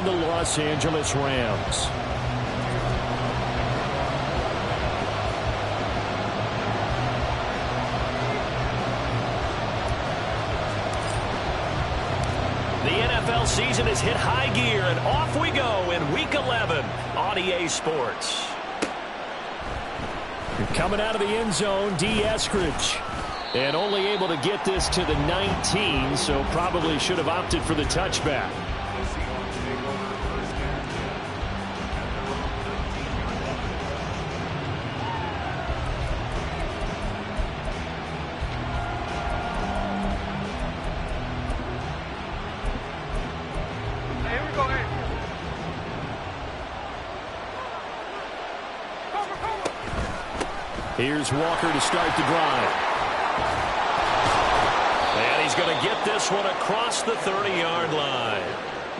on the Los Angeles Rams. The NFL season has hit high gear, and off we go in Week 11 on EA Sports. Coming out of the end zone, D. Eskridge. And only able to get this to the 19, so probably should have opted for the touchback. Here's Walker to start the drive. And he's going to get this one across the 30-yard line.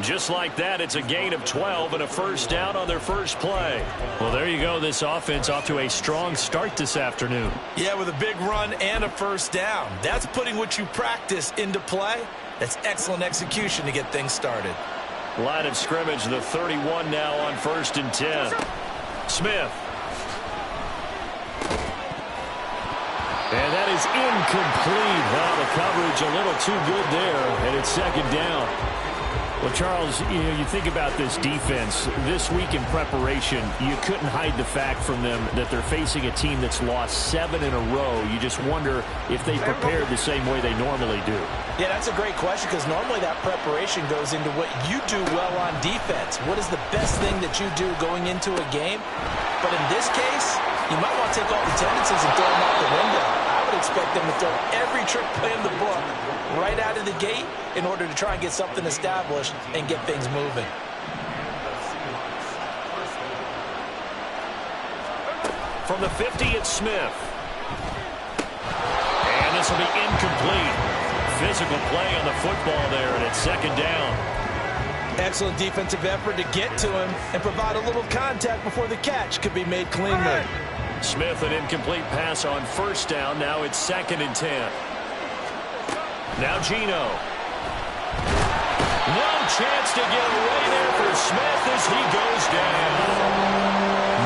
Just like that, it's a gain of 12 and a first down on their first play. Well, there you go. This offense off to a strong start this afternoon. Yeah, with a big run and a first down. That's putting what you practice into play. That's excellent execution to get things started. Line of scrimmage, the 31 now on 1st and 10. Smith. And that is incomplete. Well, the coverage a little too good there, and it's 2nd down. Well, Charles, you think about this defense. This week in preparation, you couldn't hide the fact from them that they're facing a team that's lost 7 in a row. You just wonder if they prepared the same way they normally do. Yeah, that's a great question because normally that preparation goes into what you do well on defense. What is the best thing that you do going into a game? But in this case, you might want to take all the tendencies and throw them out the window. I would expect them to throw every trick play in the book right out of the gate in order to try and get something established and get things moving. From the 50, it's Smith. And this will be incomplete. Physical play on the football there, and it's 2nd down. Excellent defensive effort to get to him and provide a little contact before the catch could be made cleanly. Smith, an incomplete pass on 1st down. Now it's 2nd and 10. Now Geno. No chance to get away there for Smith as he goes down.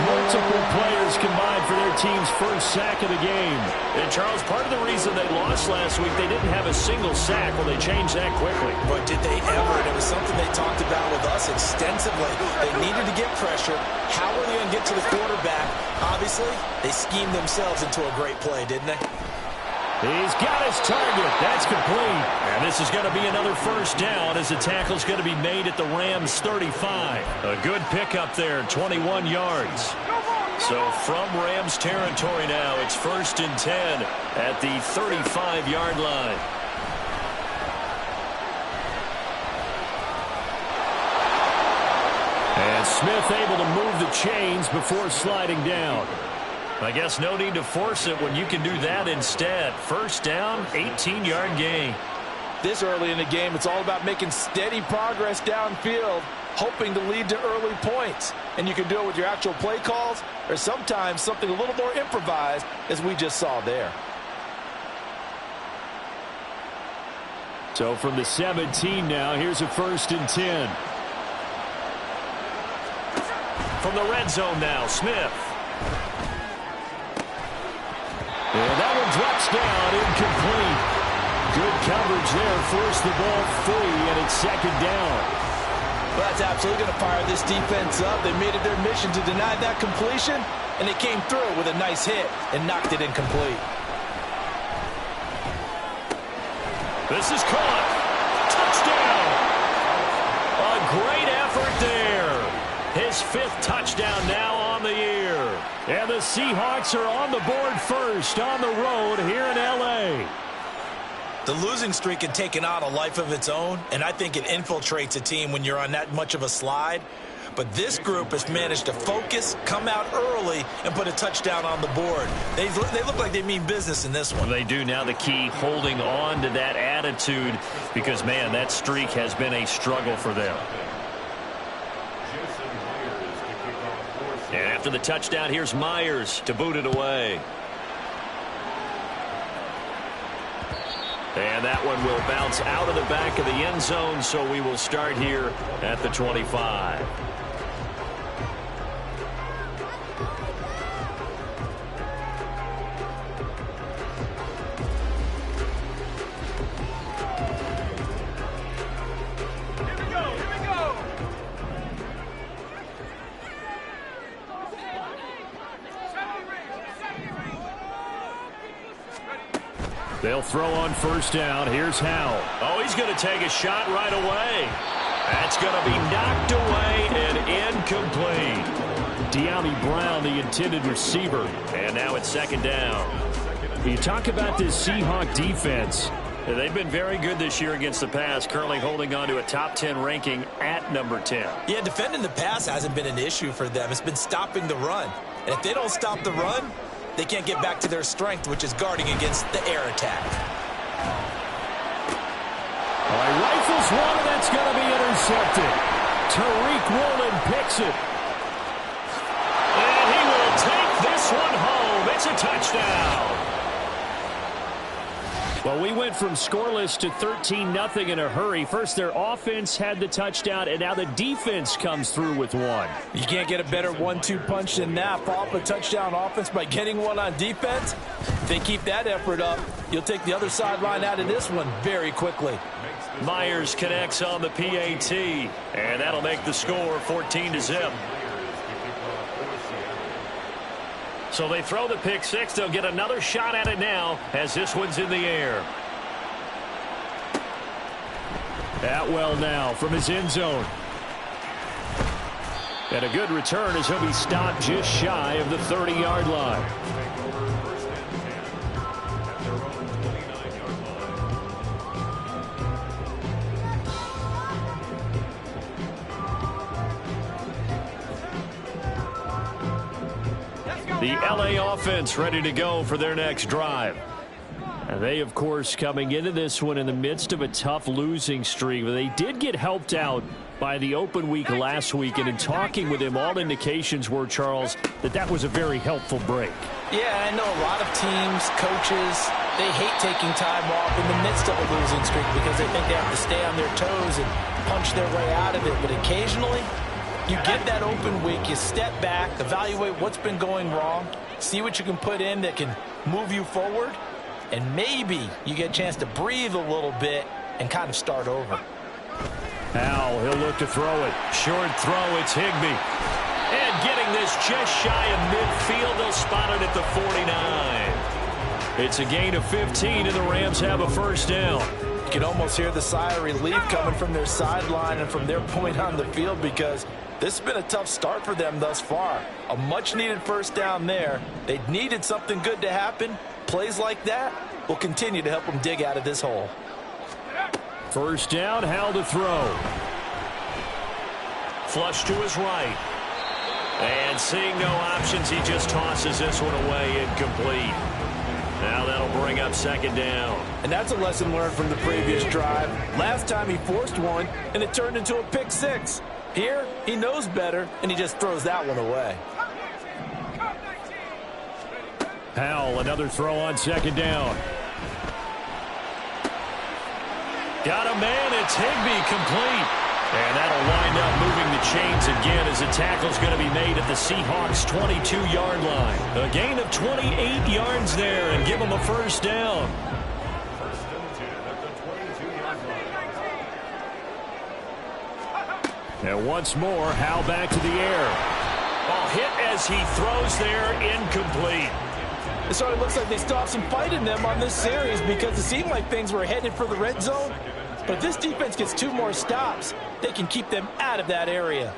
Multiple players combined for their team's first sack of the game. And, Charles, part of the reason they lost last week, they didn't have a single sack. Well, they changed that quickly. But did they ever? And it was something they talked about with us extensively. They needed to get pressure. How were they going to get to the quarterback? Obviously, they schemed themselves into a great play, didn't they? He's got his target. That's complete. And this is going to be another first down as the tackle's going to be made at the Rams' 35. A good pickup there, 21 yards. So from Rams territory now, it's 1st and 10 at the 35-yard line. And Smith able to move the chains before sliding down. I guess no need to force it when you can do that instead. First down, 18-yard gain. This early in the game, it's all about making steady progress downfield, hoping to lead to early points. And you can do it with your actual play calls or sometimes something a little more improvised, as we just saw there. So from the 17 now, here's a 1st and 10. From the red zone now, Smith. And that one drops down, incomplete. Good coverage there, forced the ball free, and it's 2nd down. Well, that's absolutely going to fire this defense up. They made it their mission to deny that completion, and they came through with a nice hit and knocked it incomplete. This is caught. Touchdown. A great effort there. His 5th touchdown now on the year. And the Seahawks are on the board first on the road here in L.A. The losing streak had taken on a life of its own, and I think it infiltrates a team when you're on that much of a slide. But this group has managed to focus, come out early, and put a touchdown on the board. They look like they mean business in this one. They do. Now the key, holding on to that attitude, because, man, that streak has been a struggle for them. And after the touchdown, here's Myers to boot it away. And that one will bounce out of the back of the end zone, so we will start here at the 25. They'll throw on first down. Here's Howell. Oh, he's going to take a shot right away. That's going to be knocked away and incomplete. De'Ami Brown, the intended receiver. And now it's second down. You talk about this Seahawk defense. They've been very good this year against the pass, currently holding on to a top 10 ranking at number 10. Yeah, defending the pass hasn't been an issue for them. It's been stopping the run. And if they don't stop the run, they can't get back to their strength, which is guarding against the air attack. All right, rifles one, and that's going to be intercepted. Tariq Woolen picks it. And he will take this one home. It's a touchdown. Well, we went from scoreless to 13-0 in a hurry. First, their offense had the touchdown, and now the defense comes through with one. You can't get a better 1-2 punch than that. Follow up a touchdown offense by getting one on defense. If they keep that effort up, you'll take the other sideline out of this one very quickly. Myers connects on the PAT, and that'll make the score 14-0. So they throw the pick six. They'll get another shot at it now as this one's in the air. Atwell now from his end zone. And a good return as he'll be stopped just shy of the 30-yard line. The LA offense ready to go for their next drive. And they, of course, coming into this one in the midst of a tough losing streak. But they did get helped out by the open week last week. And in talking with him, all indications were, Charles, that was a very helpful break. Yeah, I know a lot of teams, coaches, they hate taking time off in the midst of a losing streak because they think they have to stay on their toes and punch their way out of it. But occasionally, you get that open week, you step back, evaluate what's been going wrong, see what you can put in that can move you forward, and maybe you get a chance to breathe a little bit and kind of start over. Now he'll look to throw it. Short throw, it's Higbee. And getting this just shy of midfield, they'll spot it at the 49. It's a gain of 15, and the Rams have a first down. You can almost hear the sigh of relief coming from their sideline and from their point on the field because this has been a tough start for them thus far. A much-needed first down there. They needed something good to happen. Plays like that will continue to help them dig out of this hole. First down, Howell to throw. Flush to his right. And seeing no options, he just tosses this one away, incomplete. Now that'll bring up second down. And that's a lesson learned from the previous drive. Last time he forced one, and it turned into a pick six. Here, he knows better, and he just throws that one away. Howell, another throw on second down. Got a man, it's Higbee, complete. And that'll wind up moving the chains again as the tackle's going to be made at the Seahawks' 22-yard line. A gain of 28 yards there and give them a first down. And once more, Howell back to the air. Ball hit as he throws there, incomplete. It sort of looks like they still have some fight in them on this series because it seemed like things were headed for the red zone. But if this defense gets 2 more stops, they can keep them out of that area.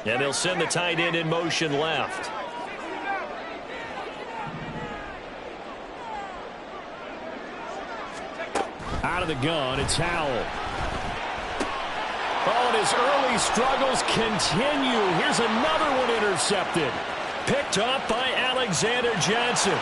And they'll send the tight end in motion left. Out of the gun, it's Howell. Oh, and his early struggles continue. Here's another one intercepted. Picked up by Alexander Johnson.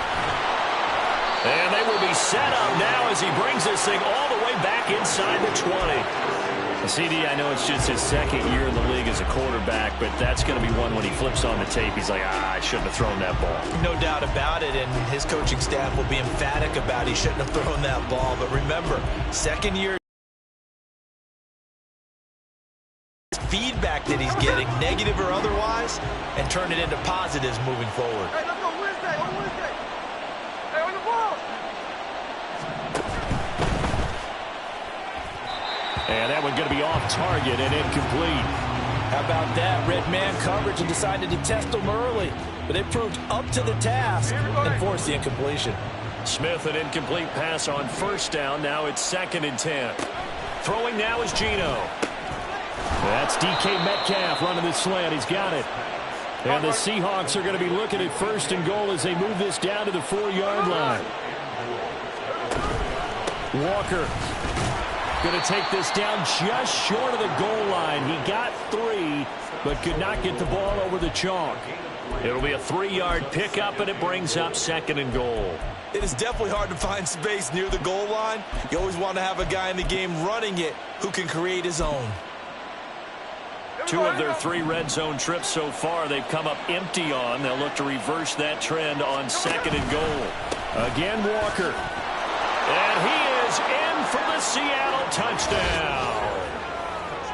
And they will be set up now as he brings this thing all the way back inside the 20. CD, I know it's just his second year in the league as a quarterback, but that's going to be one when he flips on the tape. He's like, I shouldn't have thrown that ball. No doubt about it, and his coaching staff will be emphatic about he shouldn't have thrown that ball. But remember, second year feedback that he's getting, negative or otherwise, and turn it into positives moving forward. Hey, let's go Wednesday, on Wednesday. Hey, on the ball. And that one going to be off target and incomplete. How about that? Red man coverage and decided to test them early, but it proved up to the task and forced the incompletion. Smith, an incomplete pass on first down. Now it's 2nd and 10. Throwing now is Geno. That's DK Metcalf running the slant. He's got it. And the Seahawks are going to be looking at 1st and goal as they move this down to the 4-yard line. Walker going to take this down just short of the goal line. He got 3, but could not get the ball over the chalk. It'll be a 3-yard pickup, and it brings up 2nd and goal. It is definitely hard to find space near the goal line. You always want to have a guy in the game running it who can create his own. 2 of their 3 red zone trips so far they've come up empty on. They'll look to reverse that trend on 2nd and goal. Again, Walker. And he is in for the Seattle touchdown.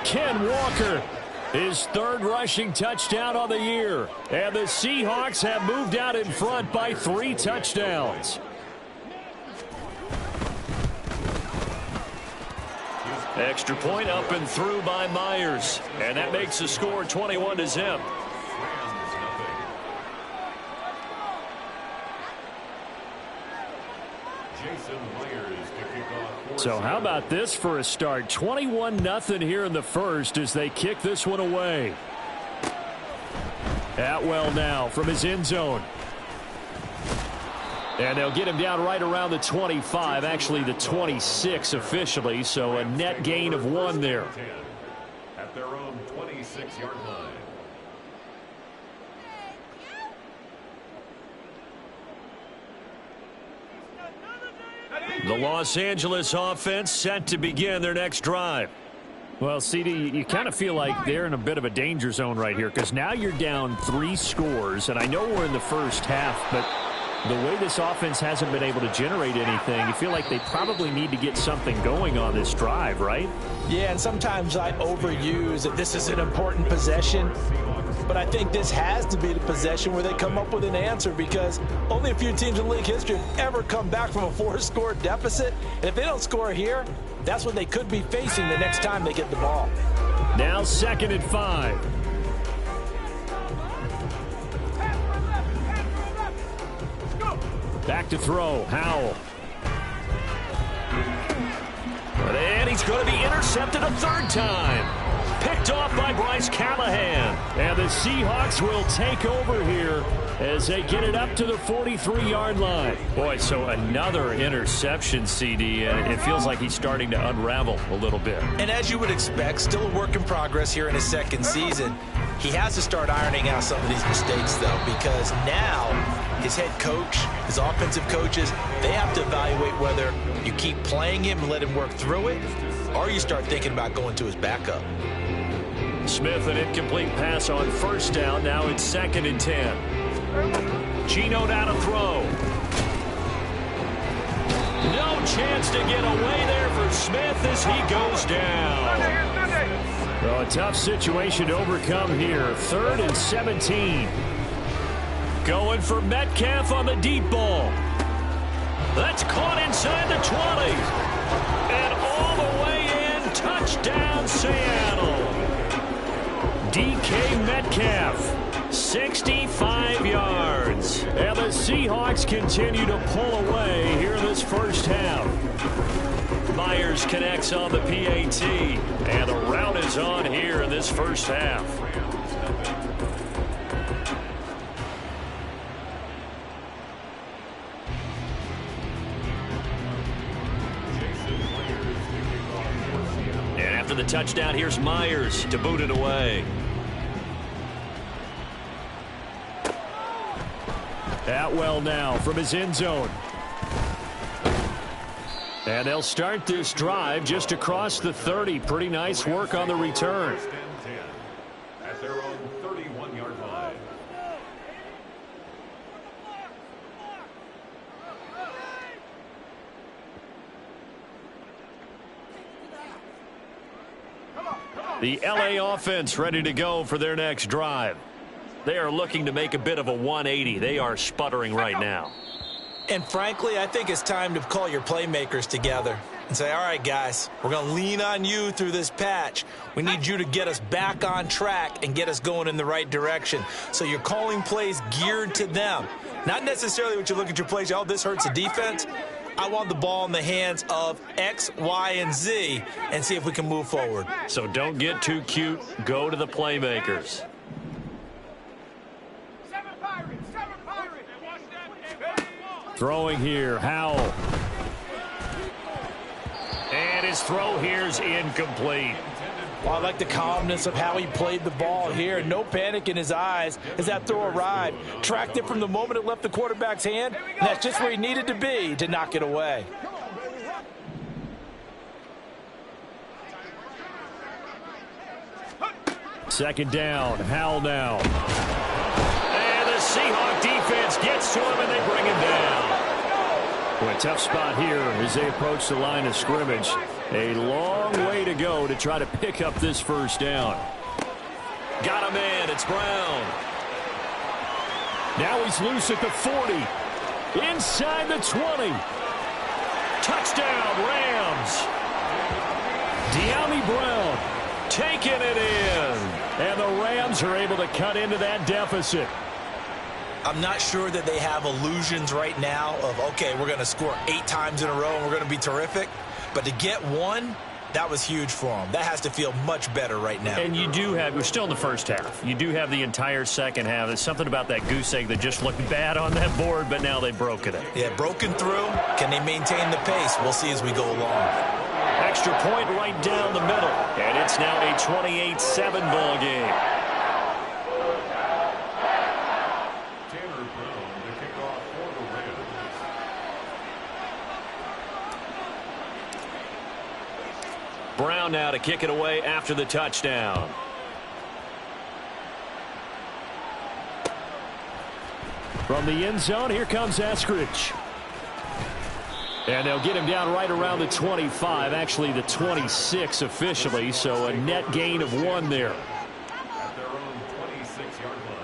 Ken Walker, his 3rd rushing touchdown on the year. And the Seahawks have moved out in front by 3 touchdowns. Extra point up and through by Myers. And that makes the score 21-0. So how about this for a start? 21-0 here in the first as they kick this one away. Atwell now from his end zone. And they'll get him down right around the 25, actually the 26 officially, so a net gain of 1 there. At their own 26-yard line. The Los Angeles offense set to begin their next drive. Well, CD, you kind of feel like they're in a bit of a danger zone right here because now you're down 3 scores, and I know we're in the first half, but the way this offense hasn't been able to generate anything, you feel like they probably need to get something going on this drive, right? Yeah, and sometimes I overuse that this is an important possession, but I think this has to be the possession where they come up with an answer because only a few teams in league history have ever come back from a 4-score deficit. And if they don't score here, that's what they could be facing the next time they get the ball. Now 2nd and 5. Back to throw, Howell. And he's going to be intercepted a 3rd time. Picked off by Bryce Callahan. And the Seahawks will take over here as they get it up to the 43-yard line. Boy, so another interception, CD, and it feels like he's starting to unravel a little bit. And as you would expect, still a work in progress here in his 2nd season. He has to start ironing out some of these mistakes, though, because now his head coach, his offensive coaches, they have to evaluate whether you keep playing him and let him work through it, or you start thinking about going to his backup. Smith, an incomplete pass on 1st down. Now it's 2nd and 10. Geno down to throw. No chance to get away there for Smith as he goes down. Well, a tough situation to overcome here. 3rd and 17. Going for Metcalf on the deep ball. That's caught inside the 20. And all the way in. Touchdown, Seattle. DK Metcalf, 65 yards. And the Seahawks continue to pull away here in this first half. Myers connects on the PAT. And the route is on here in this first half. And after the touchdown, here's Myers to boot it away. Atwell now from his end zone. And they'll start this drive just across the 30. Pretty nice work on the return. First and 10 at their own 31-yard line. The LA offense ready to go for their next drive. They are looking to make a bit of a 180. They are sputtering right now. And frankly, I think it's time to call your playmakers together and say, all right, guys, we're going to lean on you through this patch. We need you to get us back on track and get us going in the right direction. So you're calling plays geared to them. Not necessarily what you look at your plays, oh, this hurts the defense. I want the ball in the hands of X, Y, and Z and see if we can move forward. So don't get too cute. Go to the playmakers. Throwing here, Howell. And his throw here is incomplete. Well, I like the calmness of how he played the ball here. No panic in his eyes as that throw arrived. Tracked it from the moment it left the quarterback's hand, and that's just where he needed to be to knock it away. Second down, Howell now. And the Seahawk defense gets to him, and they bring him down. Boy, tough spot here as they approach the line of scrimmage. A long way to go to try to pick up this first down. Got him in. It's Brown. Now he's loose at the 40. Inside the 20. Touchdown, Rams. De'Ami Brown Taking it in. and the Rams are able to cut into that deficit. I'm not sure that they have illusions right now of, okay, we're going to score 8 times in a row and we're going to be terrific. But to get one, that was huge for them. That has to feel much better right now. And you do have, we're still in the first half. You do have the entire second half. There's something about that goose egg that just looked bad on that board, but now they've broken it. Yeah, broken through. Can they maintain the pace? We'll see as we go along. Extra point right down the middle. And it's now a 28-7 ball game. Brown now to kick it away after the touchdown. From the end zone, here comes Eskridge. And they'll get him down right around the 25, actually the 26 officially, so a net gain of 1 there. At their own 26-yard line.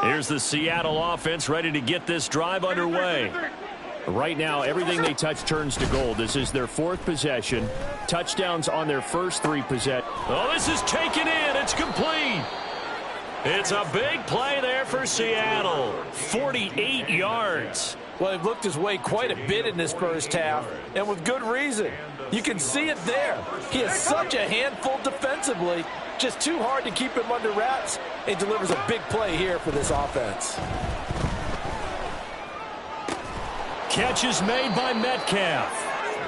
Here's the Seattle offense ready to get this drive underway. Right now, everything they touch turns to gold. This is their 4th possession. Touchdowns on their first 3 possessions. Oh, this is taken in. It's complete. It's a big play there for Seattle. 48 yards. Well, he looked his way quite a bit in this first half, and with good reason. You can see it there. He is such a handful defensively. Just too hard to keep him under wraps. It delivers a big play here for this offense. Catch is made by Metcalf.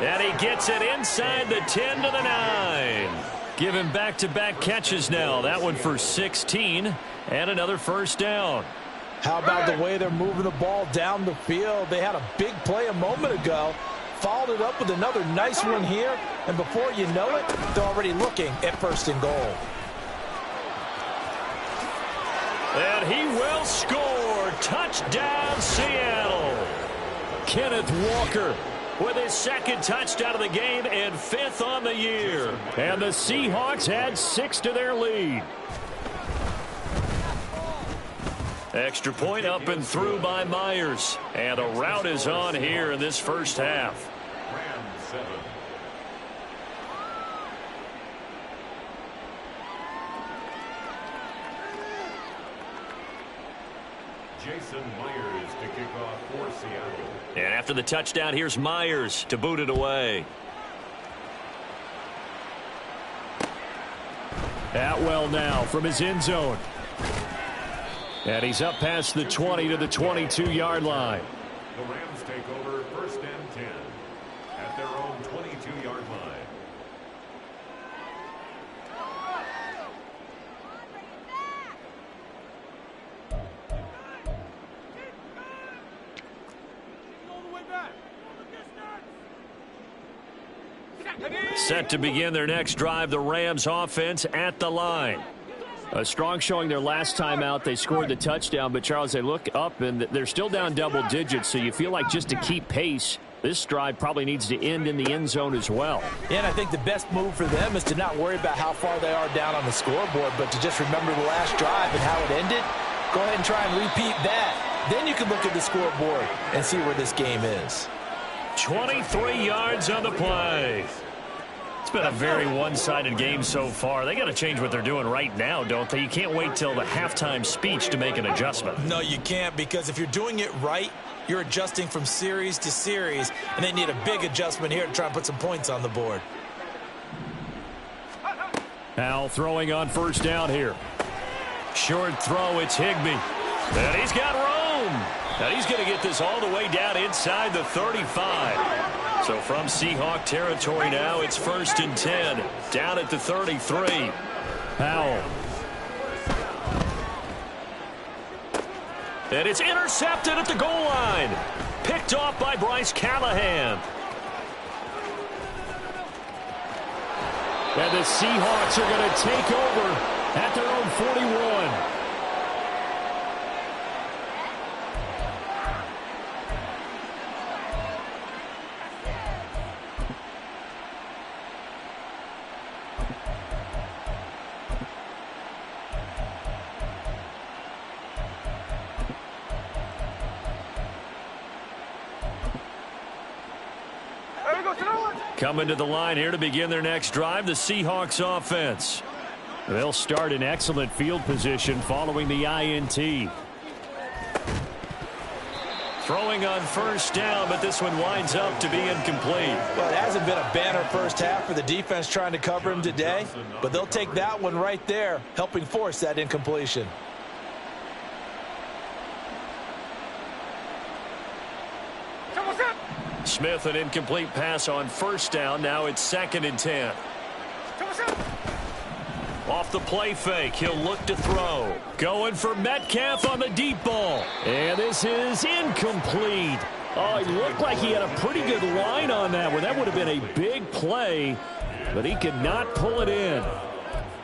And he gets it inside the 10 to the 9. Give him back-to-back catches now. That one for 16 and another first down. How about the way they're moving the ball down the field? They had a big play a moment ago. Followed it up with another nice one here. And before you know it, they're already looking at 1st and goal. And he will score. Touchdown, Seattle. Kenneth Walker with his 2nd touchdown of the game and 5th on the year. And the Seahawks add 6 to their lead. Extra point up and through by Myers. And a rout is on here in this first half. Rams 7. Jason Myers to kick off for Seattle. And after the touchdown, here's Myers to boot it away. Atwell now from his end zone. And he's up past the 20 to the 22-yard line. The Rams take over 1st and 10 at their own 22-yard line. Set to begin their next drive, the Rams offense at the line. A strong showing their last time out. They scored the touchdown, but Charles, they look up and they're still down double digits, so you feel like just to keep pace, this drive probably needs to end in the end zone as well. And I think the best move for them is to not worry about how far they are down on the scoreboard, but to just remember the last drive and how it ended. Go ahead and try and repeat that. Then you can look at the scoreboard and see where this game is. 23 yards on the play. It's been a very one-sided game so far. They got to change what they're doing right now, don't they? You can't wait till the halftime speech to make an adjustment. No, you can't, because if you're doing it right, you're adjusting from series to series, and they need a big adjustment here to try and put some points on the board. Al throwing on 1st down here. Short throw, it's Higbee. And he's got room. And he's going to get this all the way down inside the 35. So from Seahawk territory now, it's 1st and 10. Down at the 33. Powell. And it's intercepted at the goal line. Picked off by Bryce Callahan. And the Seahawks are going to take over at their own 41. Coming to the line here to begin their next drive, the Seahawks offense. They'll start in excellent field position following the INT. Throwing on 1st down, but this one winds up to be incomplete. Well, it hasn't been a banner first half for the defense trying to cover him today, but they'll take that one right there, helping force that incompletion. Smith, an incomplete pass on 1st down. Now it's 2nd and 10. Off the play fake, he'll look to throw. Going for Metcalf on the deep ball. And this is incomplete. Oh, he looked like he had a pretty good line on that one. That would have been a big play, but he could not pull it in.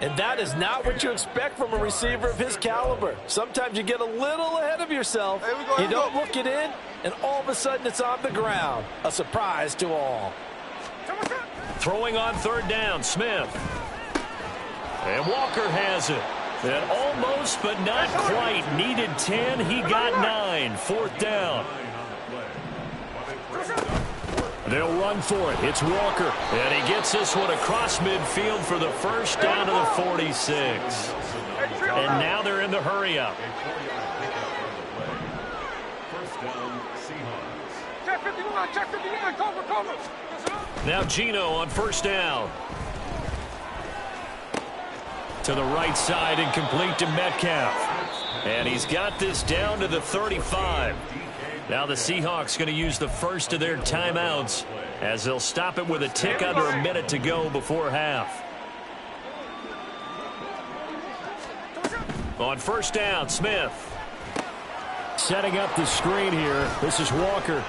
And that is not what you expect from a receiver of his caliber. Sometimes you get a little ahead of yourself. You don't look it in, and all of a sudden it's on the ground. A surprise to all. Throwing on 3rd down, Smith. And Walker has it. And almost, but not quite. Needed 10. He got 9. 4th down. They'll run for it. It's Walker. And he gets this one across midfield for the 1st down to the 46. And now they're in the hurry-up. Check 51, check 51, cover. Now Gino on 1st down. To the right side and complete to Metcalf. And he's got this down to the 35. Now the Seahawks going to use the first of their timeouts as they'll stop it with a tick under a minute to go before half. On 1st down, Smith. Setting up the screen here. This is Walker.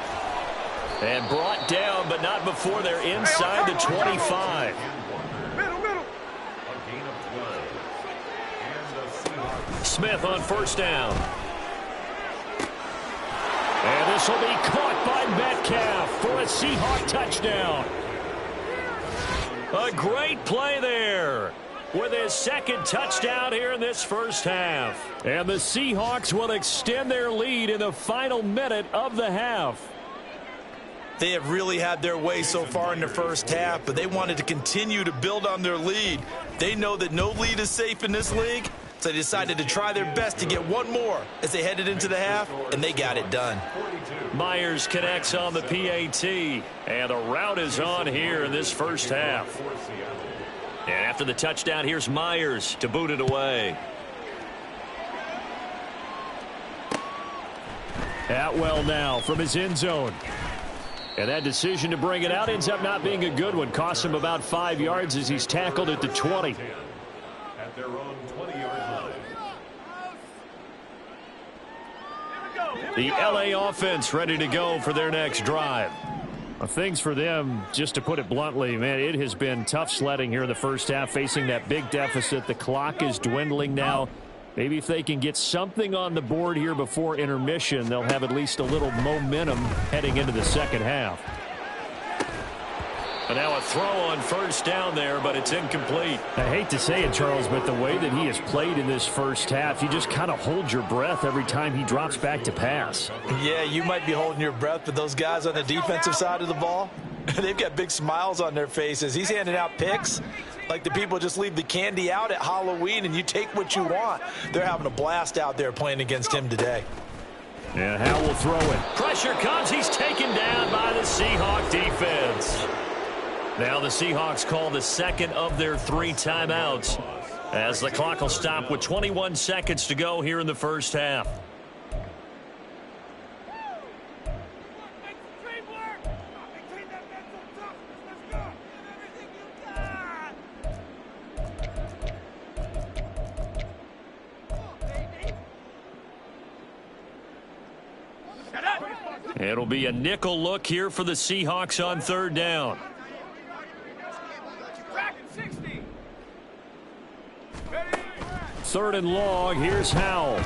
And brought down, but not before they're inside the 25. Smith on 1st down. And this will be caught by Metcalf for a Seahawk touchdown. A great play there with his 2nd touchdown here in this 1st half. And the Seahawks will extend their lead in the final minute of the half. They have really had their way so far in the 1st half, but they wanted to continue to build on their lead. They know that no lead is safe in this league, so they decided to try their best to get one more as they headed into the half, and they got it done. Myers connects on the PAT, and the route is on here in this 1st half. And after the touchdown, here's Myers to boot it away. Atwell now from his end zone. And that decision to bring it out ends up not being a good one. Costs him about 5 yards as he's tackled at the 20. At their own 20-yard line. The LA offense ready to go for their next drive. Well, things for them, just to put it bluntly, man, it has been tough sledding here in the first half, facing that big deficit. The clock is dwindling now. Maybe if they can get something on the board here before intermission, they'll have at least a little momentum heading into the second half. And now a throw on first down there, but it's incomplete. I hate to say it, Charles, but the way that he has played in this first half, you just kind of hold your breath every time he drops back to pass. Yeah, you might be holding your breath, but those guys on the defensive side of the ball, they've got big smiles on their faces. He's handing out picks like the people just leave the candy out at Halloween and you take what you want. They're having a blast out there playing against him today. And Howell will throw it. Pressure comes. He's taken down by the Seahawk defense. Now the Seahawks call the second of their 3 timeouts as the clock will stop with 21 seconds to go here in the first half. It'll be a nickel look here for the Seahawks on third down. Third and long. Here's Howell.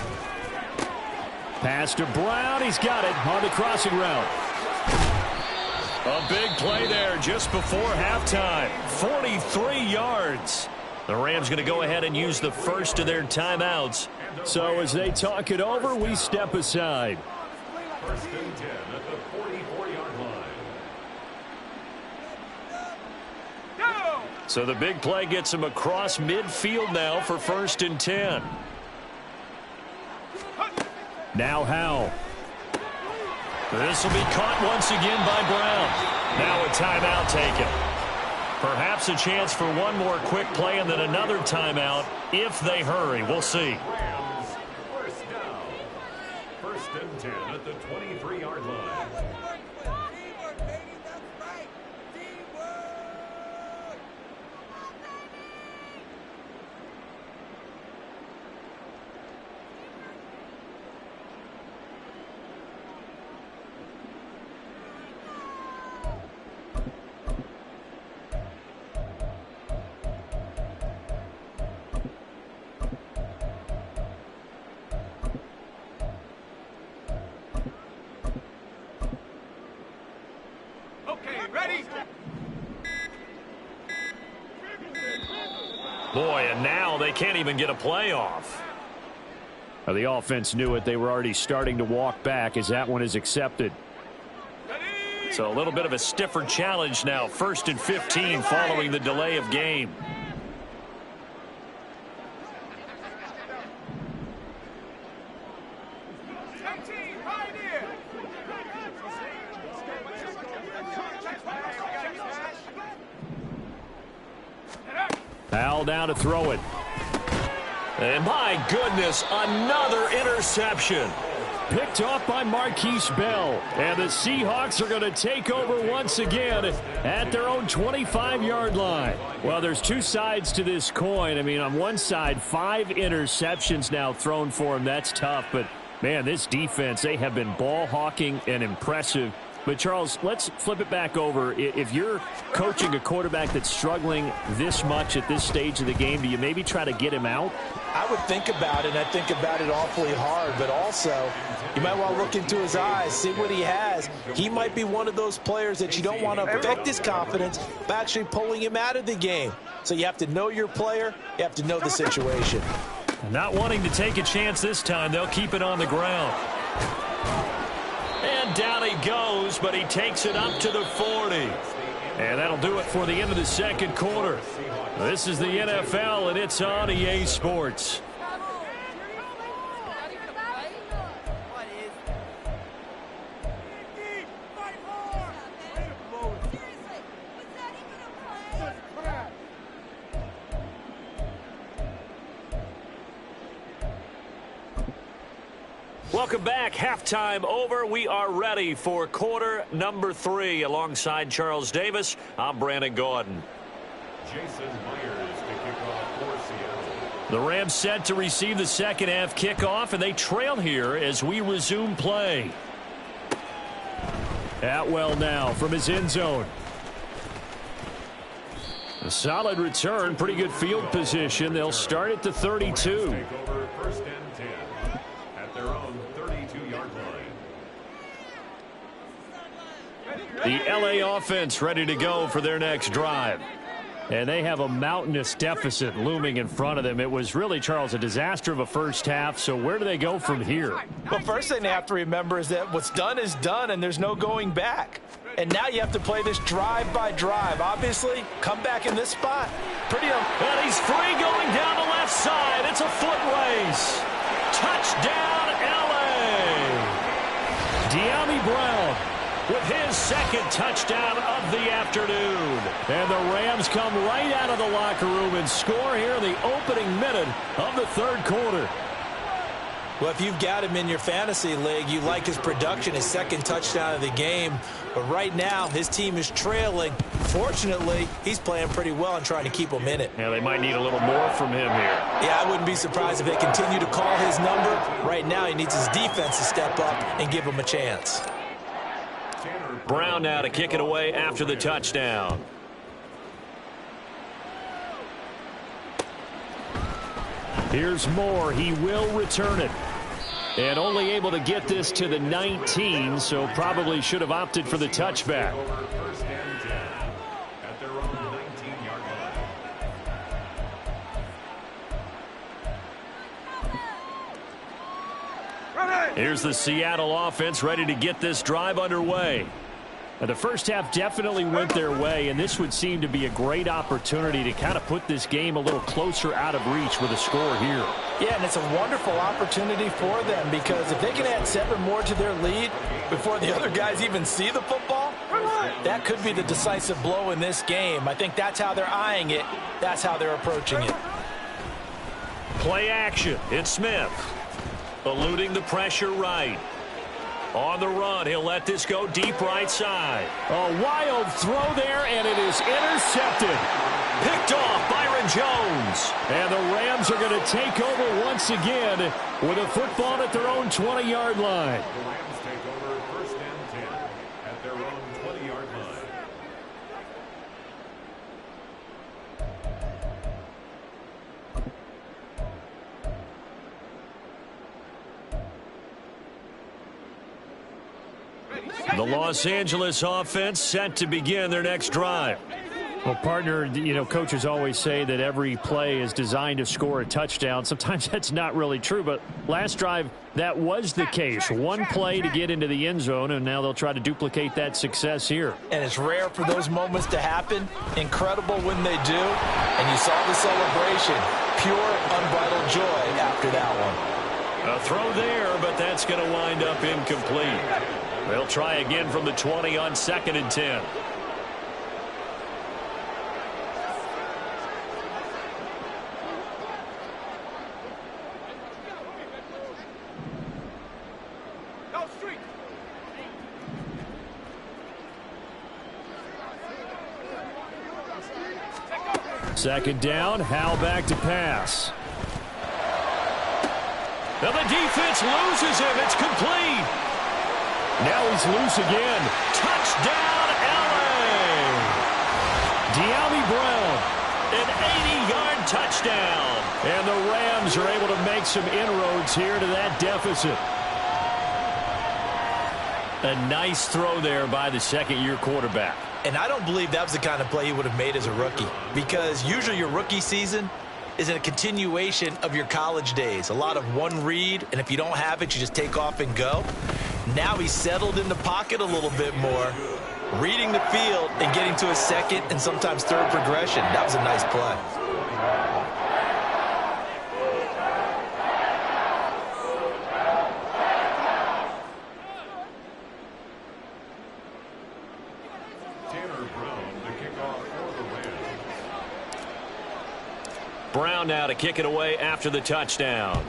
Pass to Brown. He's got it on the crossing route. A big play there just before halftime. 43 yards. The Rams going to go ahead and use the first of their timeouts. So as they talk it over, we step aside. First and 10 at the 44-yard line. So the big play gets him across midfield now for first and 10. Now Howell. This will be caught once again by Brown. Now a timeout taken. Perhaps a chance for one more quick play and then another timeout if they hurry. We'll see. Rams, first down. First and 10 at the 23-yard line. Boy, and now they can't even get a playoff. Well, the offense knew it. They were already starting to walk back as that one is accepted. So a little bit of a stiffer challenge now. First and 15 following the delay of game. Howell down to throw it. And my goodness, another interception. Picked off by Marquise Bell. And the Seahawks are going to take over once again at their own 25-yard line. Well, there's two sides to this coin. I mean, on one side, 5 interceptions now thrown for him. That's tough. But, man, this defense, they have been ball hawking and impressive. But, Charles, let's flip it back over. If you're coaching a quarterback that's struggling this much at this stage of the game, do you maybe try to get him out? I would think about it, and I think about it awfully hard. But also, you might want to look into his eyes, see what he has. He might be one of those players that you don't want to affect his confidence by actually pulling him out of the game. So you have to know your player. You have to know the situation. Not wanting to take a chance this time, they'll keep it on the ground. And down he goes, but he takes it up to the 40. And that'll do it for the end of the second quarter. This is the NFL, and it's on EA Sports. Welcome back. Halftime over. We are ready for quarter number 3. Alongside Charles Davis, I'm Brandon Gaudin. Jason Myers to kick off for Seattle. The Rams set to receive the second half kickoff, and they trail here as we resume play. Atwell now from his end zone. A solid return, pretty good field position. They'll start at the 32. Take over first and 10 at their own 32-yard line. The LA offense ready to go for their next drive. And they have a mountainous deficit looming in front of them. It was really, Charles, a disaster of a first half. So where do they go from here? Well, first thing they have to remember is that what's done is done, and there's no going back. And now you have to play this drive by drive. Obviously, come back in this spot. And he's free going down the left side. It's a foot race. Touchdown, LA. De'Ami Brown with his second touchdown of the afternoon. And the Rams come right out of the locker room and score here in the opening minute of the third quarter. Well, if you've got him in your fantasy league, you like his production, his second touchdown of the game. But right now, his team is trailing. Fortunately, he's playing pretty well and trying to keep them in it. Yeah, they might need a little more from him here. Yeah, I wouldn't be surprised if they continue to call his number. Right now, he needs his defense to step up and give him a chance. Brown now to kick it away after the touchdown. Here's Moore. He will return it. And only able to get this to the 19, so probably should have opted for the touchback. First and 10 at their own 19-yard line. Here's the Seattle offense ready to get this drive underway. Now, the first half definitely went their way, and this would seem to be a great opportunity to kind of put this game a little closer out of reach with a score here. Yeah, and it's a wonderful opportunity for them because if they can add 7 more to their lead before the other guys even see the football, that could be the decisive blow in this game. I think that's how they're eyeing it. That's how they're approaching it. Play action. It's Smith. Eluding the pressure right. On the run, he'll let this go deep right side. A wild throw there, and it is intercepted. Picked off Byron Jones. And the Rams are going to take over once again with a football at their own 20-yard line. The Rams take over first and 10 at their own 20-yard line. The Los Angeles offense set to begin their next drive. Well, partner, you know, coaches always say that every play is designed to score a touchdown. Sometimes that's not really true, but last drive, that was the case. One play to get into the end zone, and now they'll try to duplicate that success here. And it's rare for those moments to happen. Incredible when they do. And you saw the celebration. Pure, unbridled joy after that one. A throw there, but that's going to wind up incomplete. They'll try again from the 20 on 2nd and 10. Second down, Hal back to pass. Now the defense loses him. It's complete. Now he's loose again. Touchdown, LA. De'Ami Brown. An 80-yard touchdown. And the Rams are able to make some inroads here to that deficit. A nice throw there by the second-year quarterback. And I don't believe that was the kind of play he would have made as a rookie, because usually your rookie season is a continuation of your college days. A lot of one read, and if you don't have it, you just take off and go. Now he's settled in the pocket a little bit more, reading the field and getting to his second and sometimes third progression. That was a nice play. Brown now to kick it away after the touchdown.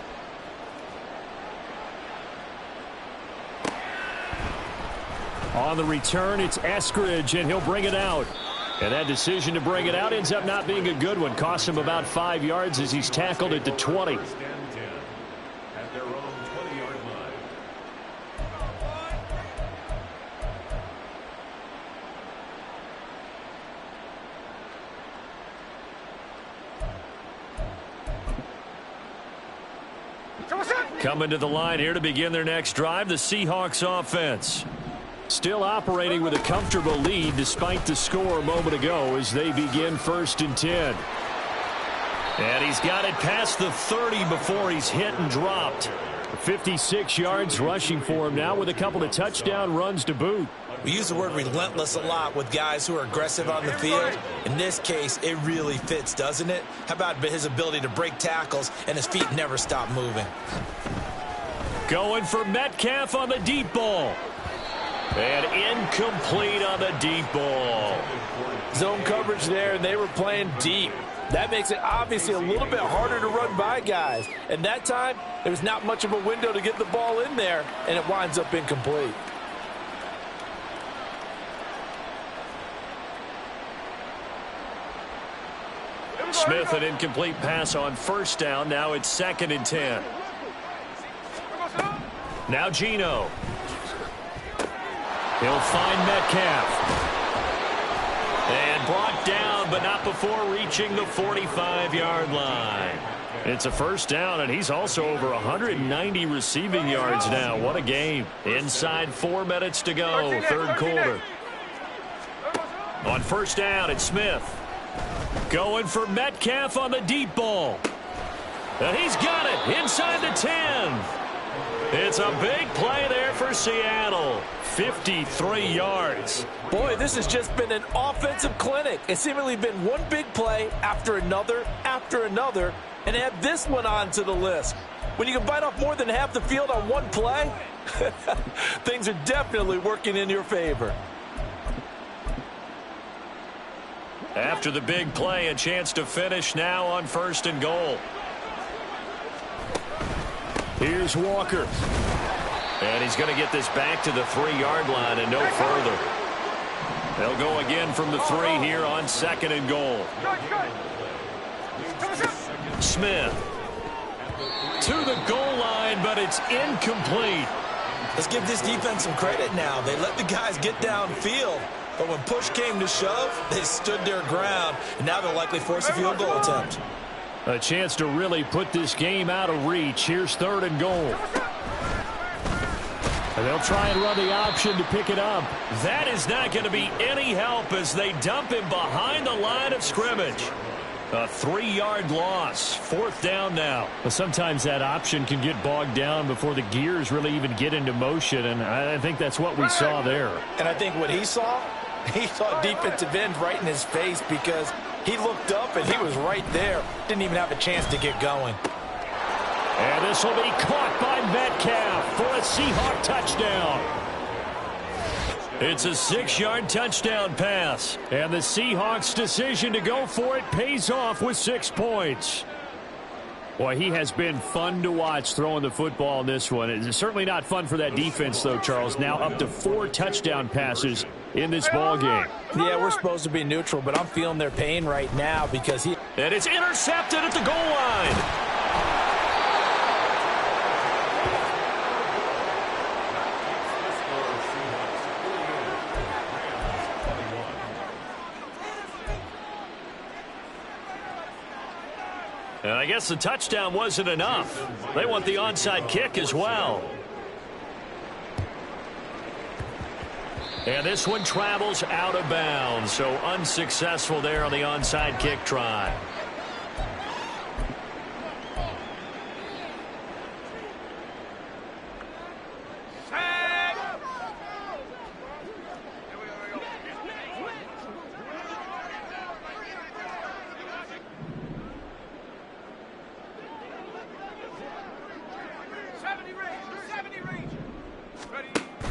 On the return, it's Eskridge, and he'll bring it out. And that decision to bring it out ends up not being a good one. Costs him about 5 yards as he's tackled at the 20. First and 10 at their own 20-yard line. Coming to the line here to begin their next drive, the Seahawks offense. Still operating with a comfortable lead despite the score a moment ago as they begin 1st and 10. And he's got it past the 30 before he's hit and dropped. 56 yards rushing for him now with a couple of touchdown runs to boot. We use the word relentless a lot with guys who are aggressive on the field. In this case, it really fits, doesn't it? How about his ability to break tackles and his feet never stop moving? Going for Metcalf on the deep ball. And incomplete on the deep ball. Zone coverage there, and they were playing deep. That makes it obviously a little bit harder to run by guys. And that time, there was not much of a window to get the ball in there, and it winds up incomplete. Smith, an incomplete pass on 1st down. Now it's 2nd and 10. Now Geno. He'll find Metcalf. And brought down, but not before reaching the 45-yard line. It's a 1st down, and he's also over 190 receiving yards now. What a game. Inside 4 minutes to go, 3rd quarter. On 1st down, it's Smith. Going for Metcalf on the deep ball. And he's got it inside the 10. It's a big play there for Seattle. 53 yards. Boy, this has just been an offensive clinic. It's seemingly been one big play after another, and add this one onto the list. When you can bite off more than half the field on one play, things are definitely working in your favor. After the big play, a chance to finish now on 1st and goal. Here's Walker. And he's going to get this back to the 3-yard line and no further. They'll go again from the 3 here on 2nd and goal. Smith to the goal line, but it's incomplete. Let's give this defense some credit now. They let the guys get downfield, but when push came to shove, they stood their ground, and now they'll likely force a field goal attempt. A chance to really put this game out of reach. Here's 3rd and goal. And they'll try and run the option to pick it up. That is not going to be any help as they dump him behind the line of scrimmage. A 3-yard loss. 4th down now. Well, sometimes that option can get bogged down before the gears really even get into motion, and I think that's what we saw there. And I think what he saw defensive end right in his face because he looked up and he was right there. Didn't even have a chance to get going. And this will be caught by Metcalf for a Seahawk touchdown. It's a 6-yard touchdown pass. And the Seahawks' decision to go for it pays off with 6 points. Boy, he has been fun to watch throwing the football in this one. It's certainly not fun for that defense, though, Charles. Now up to 4 touchdown passes in this ball game. Yeah, we're supposed to be neutral, but I'm feeling their pain right now because he... And it's intercepted at the goal line. And I guess the touchdown wasn't enough. They want the onside kick as well. And this one travels out of bounds, so unsuccessful there on the onside kick try.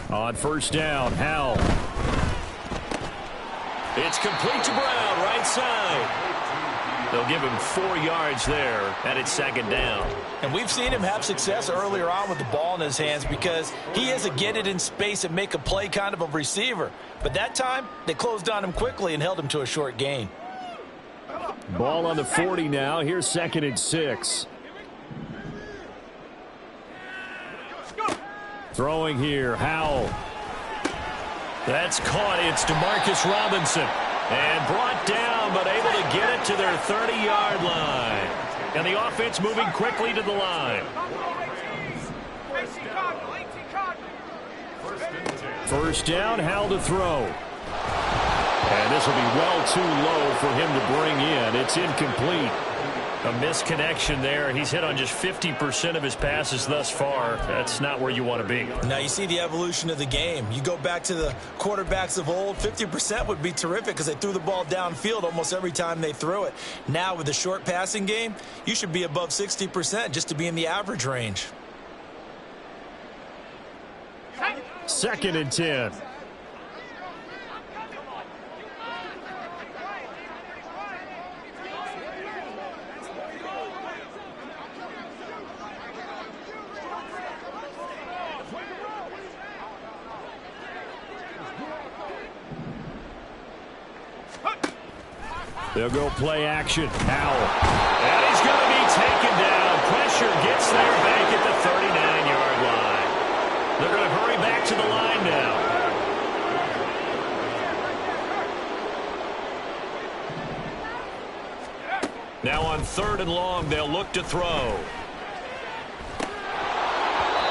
On 1st down, Howell. It's complete to Brown, right side. They'll give him 4 yards there, and it's second down. And we've seen him have success earlier on with the ball in his hands because he is a get it in space and make a play kind of a receiver. But that time, they closed on him quickly and held him to a short gain. Ball on the 40 now. Here's 2nd and 6. Throwing here, Howell. That's caught. It's DeMarcus Robinson. And brought down, but able to get it to their 30-yard line. And the offense moving quickly to the line. First down, Howell to throw. And this will be well too low for him to bring in. It's incomplete. A misconnection there. He's hit on just 50% of his passes thus far. That's not where you want to be. Now you see the evolution of the game. You go back to the quarterbacks of old, 50% would be terrific because they threw the ball downfield almost every time they threw it. Now with the short passing game, you should be above 60% just to be in the average range. 2nd and 10. They'll go play action. Howell. And he's going to be taken down. Pressure gets there back at the 39-yard line. They're going to hurry back to the line now. Now on 3rd and long, they'll look to throw.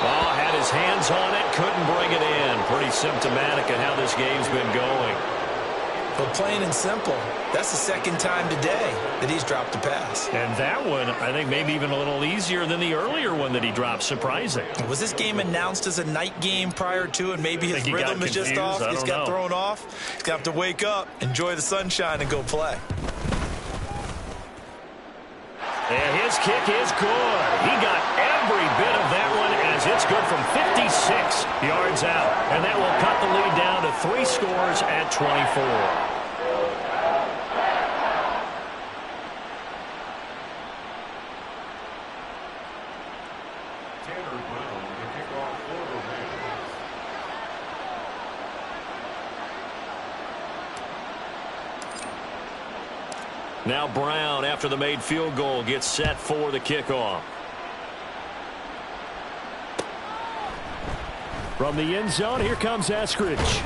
Oh, had his hands on it, couldn't bring it in. Pretty symptomatic of how this game's been going. But plain and simple, that's the 2nd time today that he's dropped a pass. And that one, I think, maybe even a little easier than the earlier one that he dropped. Surprising. Was this game announced as a night game prior to, and maybe his rhythm is just off? He's got thrown off. He's got to wake up, enjoy the sunshine, and go play. And his kick is good. He got every bit of that one as it's good from 56 yards out. And that will cut the lead down to 3 scores at 24. Now Brown, after the made field goal, gets set for the kickoff. From the end zone, here comes Eskridge.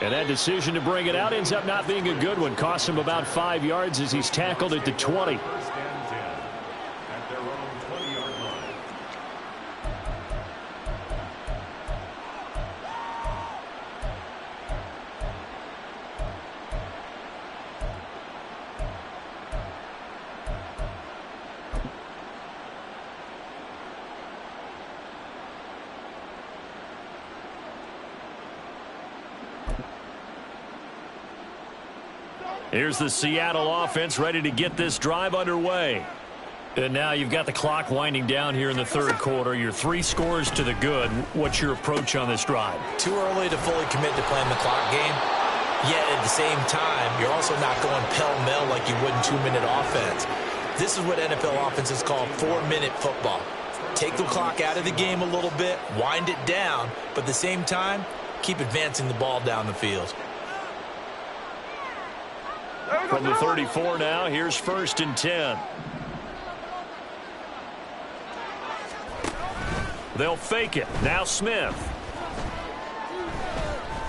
And that decision to bring it out ends up not being a good one. Costs him about 5 yards as he's tackled at the 20. First and 10 at their own 20-yard line. Here's the Seattle offense ready to get this drive underway. And now you've got the clock winding down here in the 3rd quarter. You're 3 scores to the good. What's your approach on this drive? Too early to fully commit to playing the clock game. Yet at the same time, you're also not going pell-mell like you would in 2-minute offense. This is what NFL offenses call 4-minute football. Take the clock out of the game a little bit, wind it down, but at the same time, keep advancing the ball down the field. From the 34 now, here's 1st and 10. They'll fake it. Now Smith.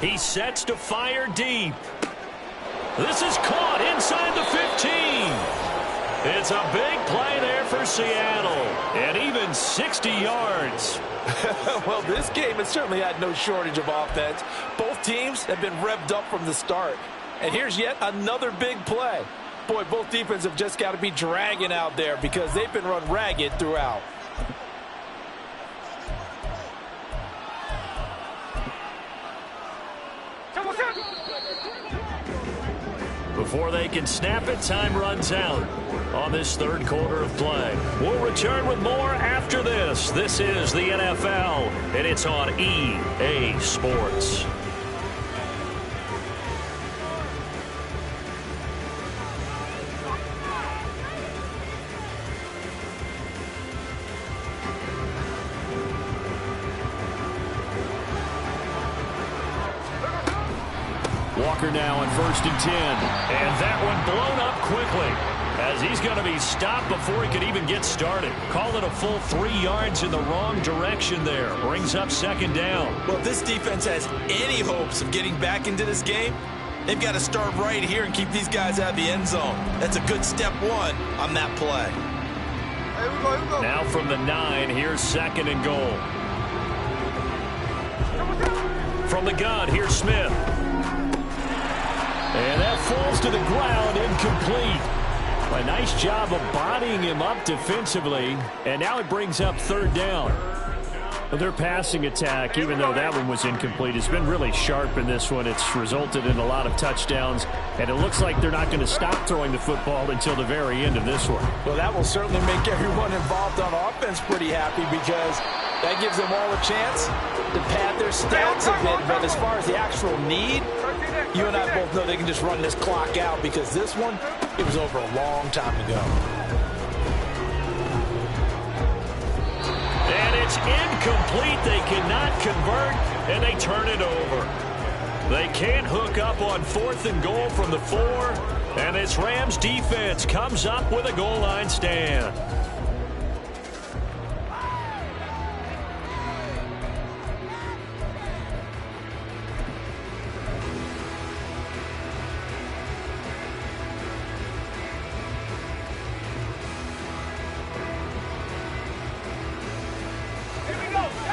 He sets to fire deep. This is caught inside the 15. It's a big play there for Seattle. And even 60 yards. Well, this game has certainly had no shortage of offense. Both teams have been revved up from the start. And here's yet another big play. Boy, both defenses have just got to be dragging out there because they've been run ragged throughout. Before they can snap it, time runs out on this 3rd quarter of play. We'll return with more after this. This is the NFL, and it's on EA Sports. Walker now on 1st and 10. And that one blown up quickly, as he's going to be stopped before he could even get started. Call it a full 3 yards in the wrong direction there. Brings up 2nd down. Well, if this defense has any hopes of getting back into this game, they've got to start right here and keep these guys out of the end zone. That's a good step 1 on that play. Here we go. Now from the 9, here's 2nd and goal. From the gun, here's Smith. And that falls to the ground, incomplete. A nice job of bodying him up defensively. And now it brings up 3rd down. Their passing attack, even though that one was incomplete, has been really sharp in this one. It's resulted in a lot of touchdowns, and it looks like they're not going to stop throwing the football until the very end of this one. Well, that will certainly make everyone involved on offense pretty happy, because that gives them all a chance to pad their stats a bit. But as far as the actual need, you and I both know they can just run this clock out, because this one, it was over a long time ago. And it's incomplete. They cannot convert, and they turn it over. They can't hook up on 4th and goal from the 4, and this Rams defense comes up with a goal line stand.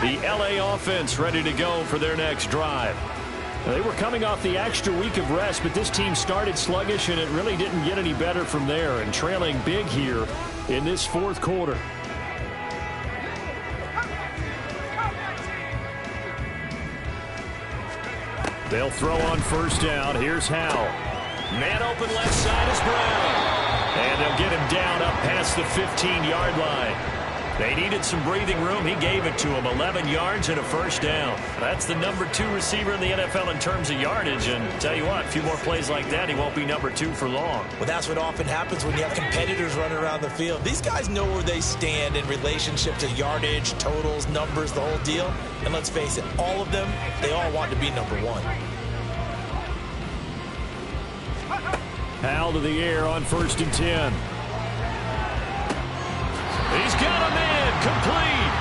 The LA offense ready to go for their next drive. They were coming off the extra week of rest, but this team started sluggish, and it really didn't get any better from there, and trailing big here in this 4th quarter. They'll throw on 1st down. Here's Howell. Man open left side is Brown. And they'll get him down up past the 15-yard line. They needed some breathing room. He gave it to him. 11 yards and a 1st down. That's the number 2 receiver in the NFL in terms of yardage. And tell you what, a few more plays like that, he won't be number 2 for long. Well, that's what often happens when you have competitors running around the field. These guys know where they stand in relationship to yardage, totals, numbers, the whole deal. And let's face it, all of them, they all want to be number 1. Howell to the air on 1st and 10. He's got a man complete.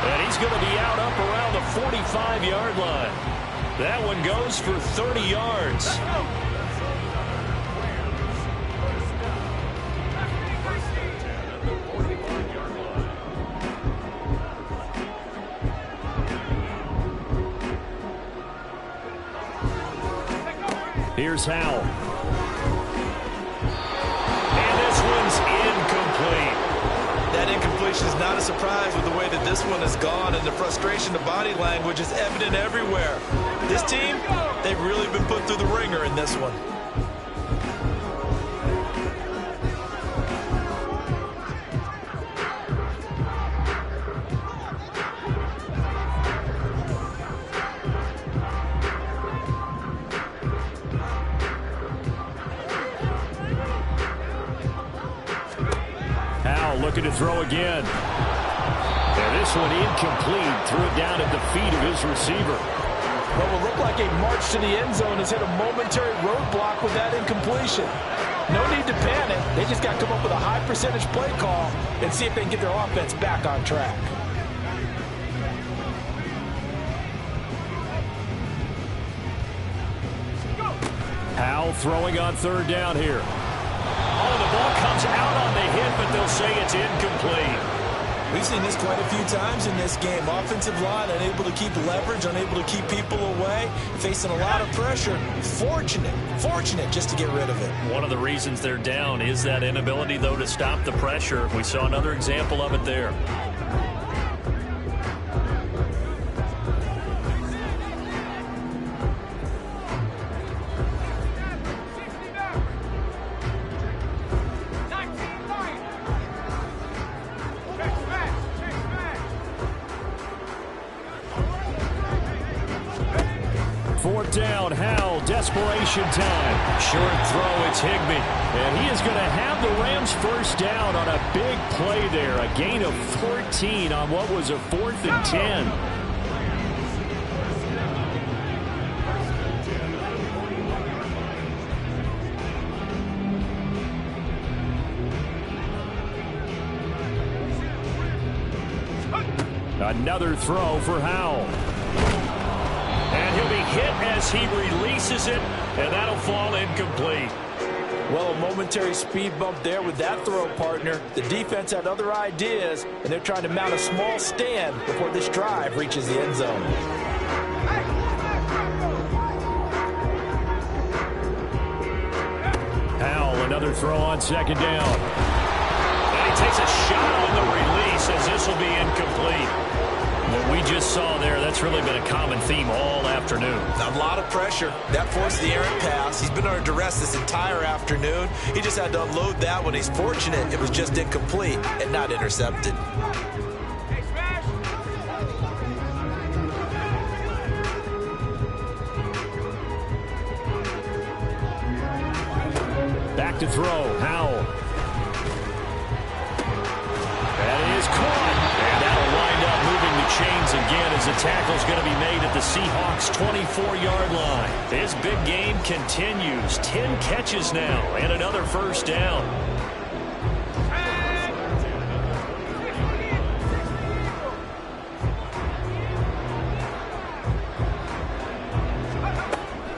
And he's going to be out up around the 45-yard line. That one goes for 30 yards. Here's Howell. And this one's incomplete. That incompletion is not a surprise with the way that this one has gone, and the frustration, the body language is evident everywhere. This team, they've really been put through the ringer in this one. Looking to throw again. And this one incomplete. Threw it down at the feet of his receiver. What will look like a march to the end zone has hit a momentary roadblock with that incompletion. No need to panic. They just got to come up with a high percentage play call and see if they can get their offense back on track. Howell throwing on 3rd down here. Oh, the ball comes out on the hit, but they'll say it's incomplete. We've seen this quite a few times in this game. Offensive line unable to keep leverage, unable to keep people away, facing a lot of pressure. Fortunate just to get rid of it. One of the reasons they're down is that inability, though, to stop the pressure. We saw another example of it there. Down, Howell, desperation time. Short throw, it's Higbee. And he is going to have the Rams 1st down on a big play there. A gain of 14 on what was a 4th and 10. Another throw for Howell. And he'll be hit as he releases it, and that'll fall incomplete. Well, a momentary speed bump there with that throw, partner. The defense had other ideas, and they're trying to mount a small stand before this drive reaches the end zone. Howell, another throw on second down. And he takes a shot on the release as this will be incomplete. What we just saw there, that's really been a common theme all afternoon. A lot of pressure. That forced the errant pass. He's been under duress this entire afternoon. He just had to unload that one. He's fortunate it was just incomplete and not intercepted. Back to throw, Howell. That is caught. And that'll wind up moving the chains again as the tackle's going to be made at the Seahawks' 24-yard line. This big game continues. 10 catches now and another first down.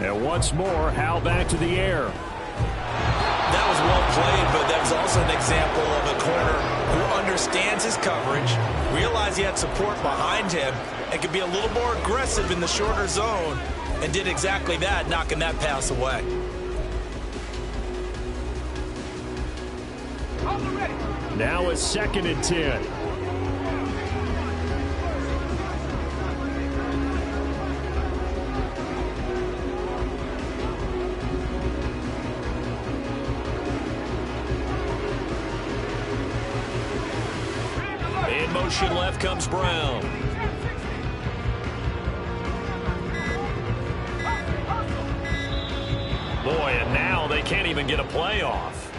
And once more, Howell back to the air. That was well played, but that was also an example of a corner who understands his coverage, realized he had support behind him, and could be a little more aggressive in the shorter zone, and did exactly that, knocking that pass away. Now it's 2nd and 10. In motion left comes Brown. Boy, and now they can't even get a play off.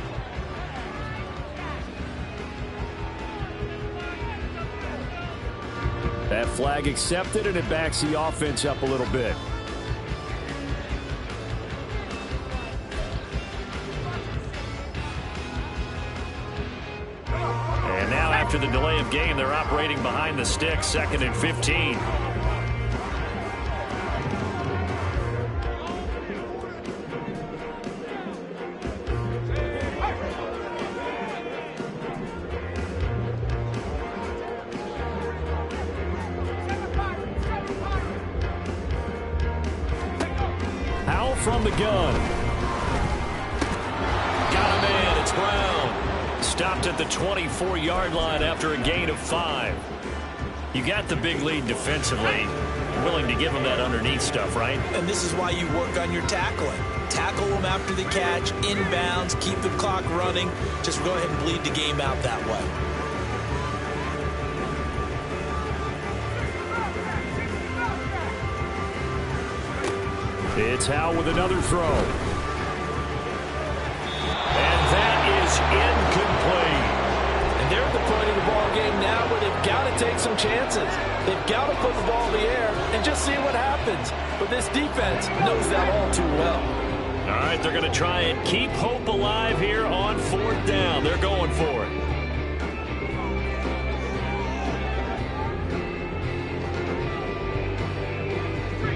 That flag accepted, and it backs the offense up a little bit. And now after the delay of game, they're operating behind the sticks, 2nd and 15. Howell from the gun. Got a man, it's Brown. Stopped at the 24-yard line after a gain of 5. You got the big lead defensively. Willing to give them that underneath stuff, right? And this is why you work on your tackling. Tackle them after the catch, inbounds, keep the clock running. Just go ahead and bleed the game out that way. It's Howell with another throw. And that is incomplete. And they're at the point of the ball game now where they've got to take some chances. They've got to put the ball in the air and just see what happens. But this defense knows that all too well. All right, they're going to try and keep hope alive here on 4th down. They're going for it.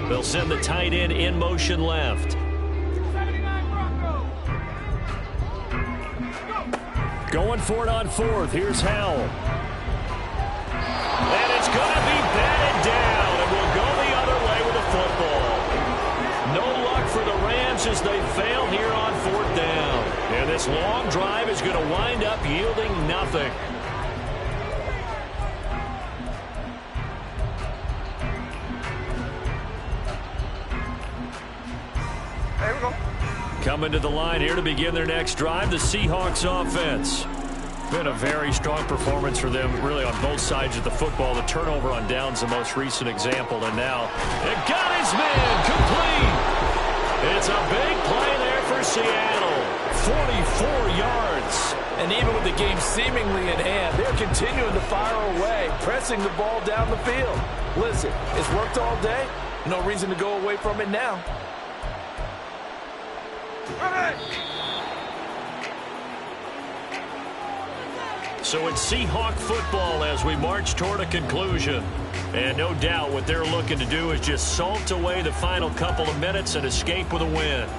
They'll send the tight end in motion left. Going for it on 4th. Here's Howell. And it's going to be batted down, and we'll go the other way with the football. No luck for the Rams as they fail here on 4th down. And this long drive is going to wind up yielding nothing. There we go. Coming to the line here to begin their next drive, the Seahawks offense. Been a very strong performance for them, really, on both sides of the football. The turnover on downs, the most recent example, and now It got his man complete. It's a big play there for Seattle. 44 yards. And even with the game seemingly in hand, they're continuing to fire away, pressing the ball down the field. Listen, it's worked all day. No reason to go away from it now. So it's Seahawk football as we march toward a conclusion. And no doubt what they're looking to do is just salt away the final couple of minutes and escape with a win.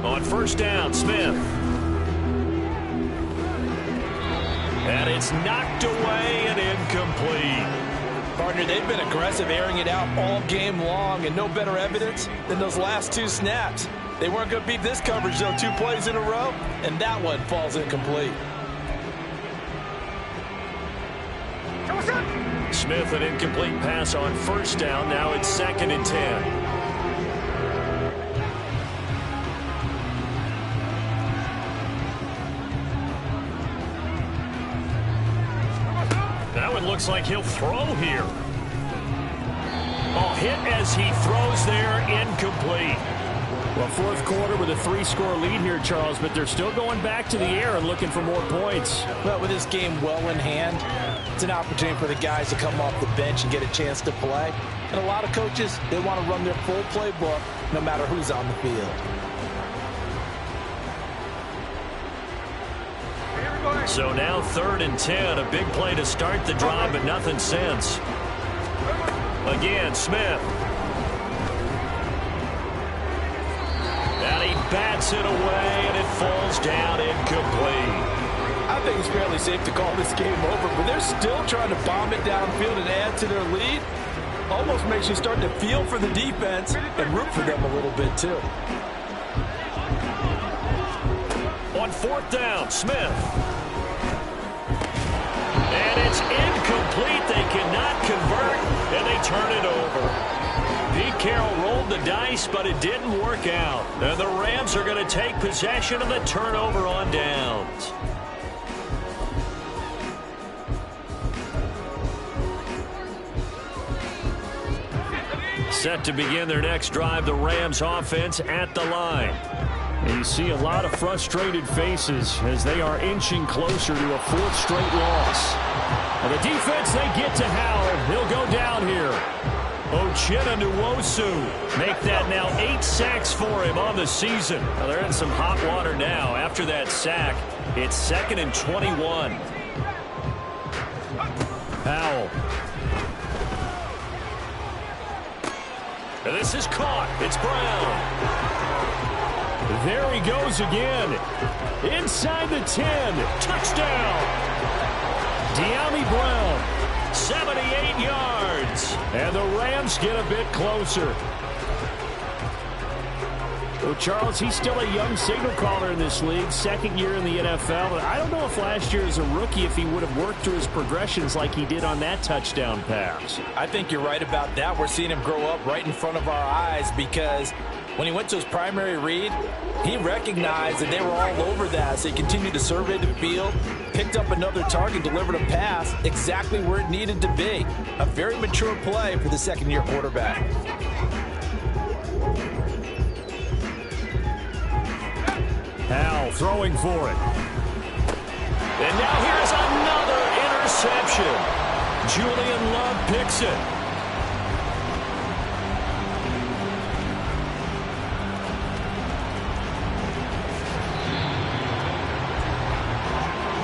On first down, Smith. And it's knocked away and incomplete. Partner, they've been aggressive, airing it out all game long, and no better evidence than those last 2 snaps. They weren't going to beat this coverage, though, 2 plays in a row, and that one falls incomplete. Smith, an incomplete pass on first down. Now it's 2nd and 10. Now it looks like he'll throw here. Oh, hit as he throws there, incomplete. Well, fourth quarter with a 3-score lead here, Charles, but they're still going back to the air and looking for more points. But with this game well in hand, it's an opportunity for the guys to come off the bench and get a chance to play. And a lot of coaches, they want to run their full playbook no matter who's on the field. So now 3rd and 10, a big play to start the drive, but nothing since. Again, Smith. And he bats it away, and it falls down incomplete. I think it's fairly safe to call this game over, but they're still trying to bomb it downfield and add to their lead. Almost makes you start to feel for the defense and root for them a little bit, too. On 4th down, Smith. And it's incomplete. They cannot convert, and they turn it over. Pete Carroll rolled the dice, but it didn't work out. And the Rams are going to take possession of the turnover on downs. Set to begin their next drive, the Rams offense at the line. And you see a lot of frustrated faces as they are inching closer to a 4th straight loss. And the defense, they get to Howell. He'll go down here. Uchenna Nwosu make that now 8 sacks for him on the season. Now they're in some hot water now. After that sack, it's 2nd and 21. Howell. And this is caught. It's Brown. There he goes again. Inside the 10. Touchdown. De'Ami Brown. 78 yards. And the Rams get a bit closer. Well, Charles, he's still a young signal caller in this league. 2nd year in the NFL. But I don't know if last year as a rookie if he would have worked through his progressions like he did on that touchdown pass. I think you're right about that. We're seeing him grow up right in front of our eyes because when he went to his primary read, he recognized that they were all over that. So he continued to survey the field, picked up another target, delivered a pass exactly where it needed to be. A very mature play for the 2nd-year quarterback. Howell throwing for it. And now here's another interception. Julian Love picks it.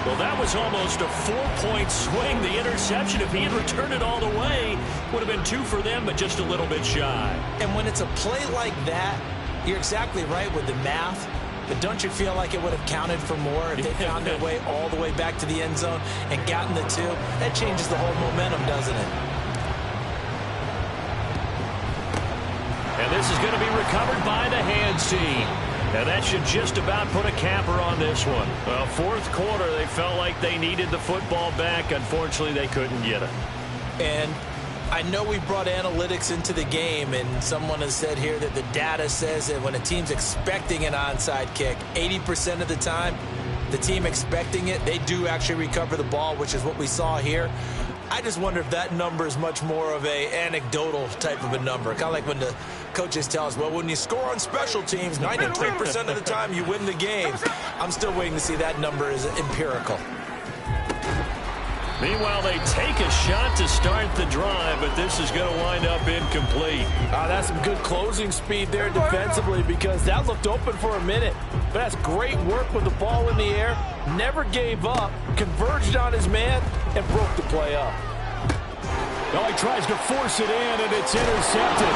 Well, that was almost a 4-point swing. The interception, if he had returned it all the way, would have been 2 for them, but just a little bit shy. And when it's a play like that, you're exactly right with the math. But don't you feel like it would have counted for more if they found their way all the way back to the end zone and gotten the 2? That changes the whole momentum, doesn't it? And this is going to be recovered by the hands team. And that should just about put a capper on this one. Well, 4th quarter, they felt like they needed the football back. Unfortunately, they couldn't get it. And I know we brought analytics into the game, and someone has said here that the data says that when a team's expecting an onside kick, 80% of the time, the team expecting it, they do actually recover the ball, which is what we saw here. I just wonder if that number is much more of a anecdotal type of a number. Kind of like when the coaches tell us, well, when you score on special teams, 93% of the time you win the game. I'm still waiting to see that number is empirical. Meanwhile, they take a shot to start the drive, but this is going to wind up incomplete. That's some good closing speed there defensively because that looked open for a minute. But that's great work with the ball in the air. Never gave up, converged on his man, and broke the play up. Oh, he tries to force it in, and it's intercepted.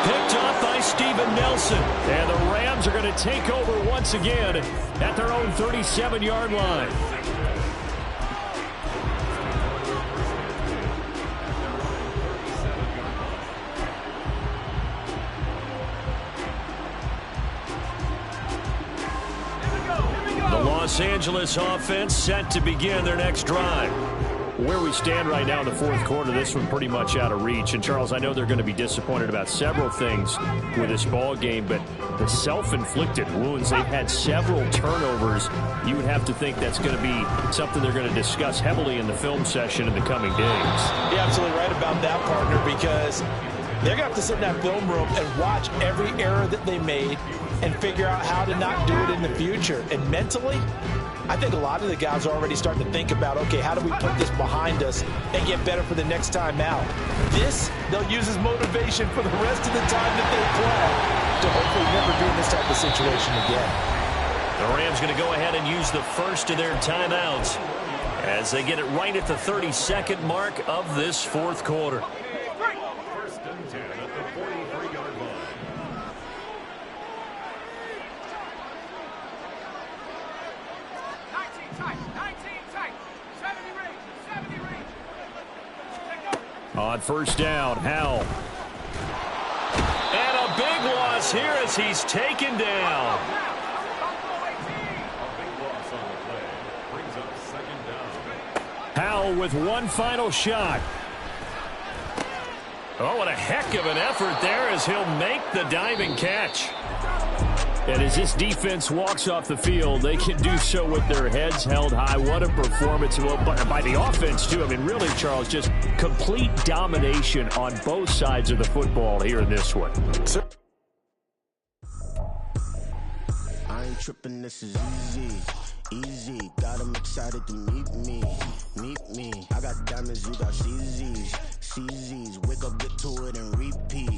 Picked off by Steven Nelson. And the Rams are going to take over once again at their own 37-yard line. The Los Angeles offense set to begin their next drive. Where we stand right now in the fourth quarter, this one pretty much out of reach. And, Charles, I know they're going to be disappointed about several things with this ball game, but the self-inflicted wounds, they've had several turnovers. You would have to think that's going to be something they're going to discuss heavily in the film session in the coming days. You're absolutely right about that, partner, because they're going to have to sit in that film room and watch every error that they made and figure out how to not do it in the future. And mentally, I think a lot of the guys are already starting to think about, okay, how do we put this behind us and get better for the next time out? This, they'll use as motivation for the rest of the time that they play to hopefully never be in this type of situation again. The Rams going to go ahead and use the first of their timeouts as they get it right at the 32nd mark of this fourth quarter. First and 10 at the 43-yard line. On first down, Howell. And a big loss here as he's taken down. A big loss on the play. Brings up second down. Howell with one final shot. Oh, what a heck of an effort there as he'll make the diving catch. And as this defense walks off the field, they can do so with their heads held high. What a performance by the offense, too. I mean, really, Charles, just complete domination on both sides of the football here in this one. I ain't tripping, this is easy. Got them excited to meet me. I got diamonds, you got CZs. Wake up, get to it, and repeat.